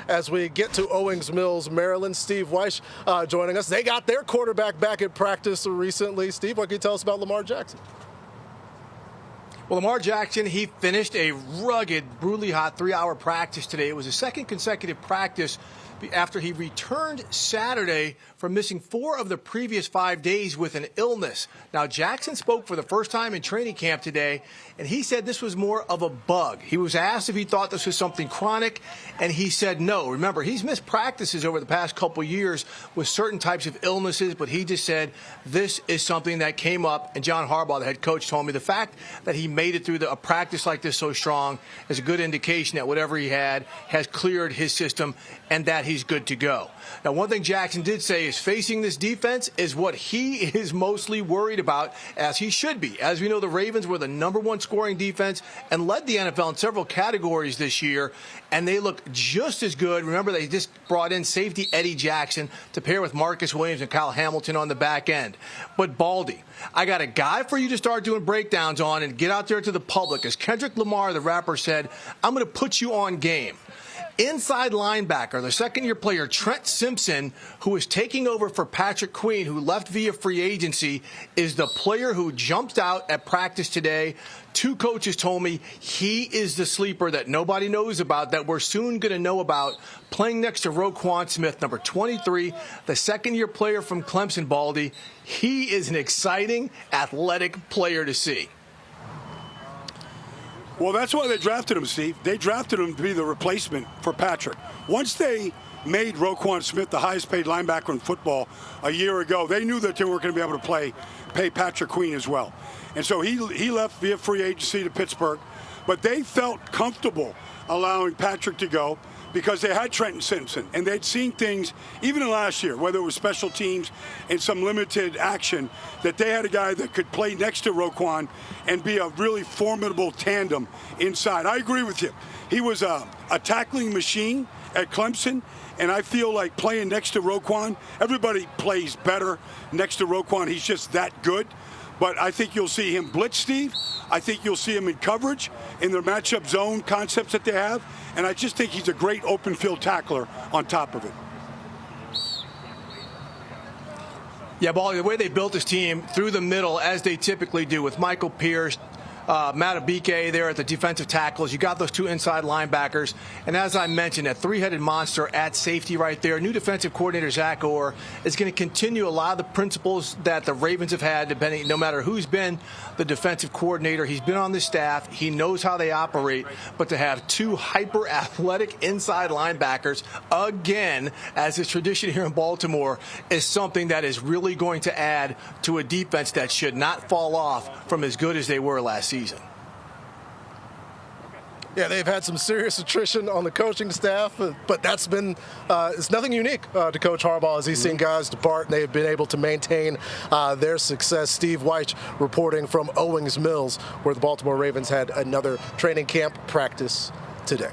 as we get to Owings Mills, Maryland. Steve Wyche joining us. They got their quarterback back at practice recently. Steve, what can you tell us about Lamar Jackson? Well, Lamar Jackson, he finished a rugged, brutally hot 3-hour practice today. It was his second consecutive practice after he returned Saturday from missing 4 of the previous 5 days with an illness. Now, Jackson spoke for the first time in training camp today, and he said this was more of a bug. He was asked if he thought this was something chronic, and he said no. Remember, he's missed practices over the past couple years with certain types of illnesses, but he just said this is something that came up, and John Harbaugh, the head coach, told me the fact that he made it through a practice like this so strong is a good indication that whatever he had has cleared his system and that he's good to go. Now, one thing Jackson did say is facing this defense is what he is mostly worried about, as he should be. As we know, the Ravens were the #1 scoring defense and led the NFL in several categories this year, and they look just as good. Remember, they just brought in safety Eddie Jackson to pair with Marcus Williams and Kyle Hamilton on the back end. But Baldy, I got a guy for you to start doing breakdowns on and get out there to the public. As Kendrick Lamar, the rapper, said, I'm going to put you on game. Inside linebacker, the second-year player, Trent Simpson, who is taking over for Patrick Queen, who left via free agency, is the player who jumped out at practice today. 2 coaches told me he is the sleeper that nobody knows about, that we're soon going to know about, playing next to Roquan Smith, number 23, the second-year player from Clemson, Baldy. He is an exciting, athletic player to see. Well, that's why they drafted him, Steve. They drafted him to be the replacement for Patrick. Once they made Roquan Smith the highest-paid linebacker in football a year ago, they knew that they weren't going to be able to pay Patrick Queen as well. And so he left via free agency to Pittsburgh. But they felt comfortable allowing Patrick to go because they had Trent Simpson, and they'd seen things, even in last year, whether it was special teams and some limited action, that they had a guy that could play next to Roquan and be a really formidable tandem inside. I agree with you. He was a tackling machine at Clemson, and I feel like playing next to Roquan, everybody plays better next to Roquan. He's just that good. But I think you'll see him blitz, Steve. I think you'll see him in coverage, in their matchup zone concepts that they have. And I just think he's a great open field tackler on top of it. Yeah, Ball, the way they built this team through the middle, as they typically do, with Michael Pierce, Matabike there at the defensive tackles. You got those 2 inside linebackers. And as I mentioned, that 3-headed monster at safety right there. New defensive coordinator Zach Orr is going to continue a lot of the principles that the Ravens have had, no matter who's been the defensive coordinator. He's been on the staff. He knows how they operate. But to have 2 hyper-athletic inside linebackers, again, as is tradition here in Baltimore, is something that is really going to add to a defense that should not fall off from as good as they were last season. Yeah, they've had some serious attrition on the coaching staff, but that's been it's nothing unique to Coach Harbaugh as he's seen guys depart, and they've been able to maintain their success. Steve Wyche reporting from Owings Mills, where the Baltimore Ravens had another training camp practice today.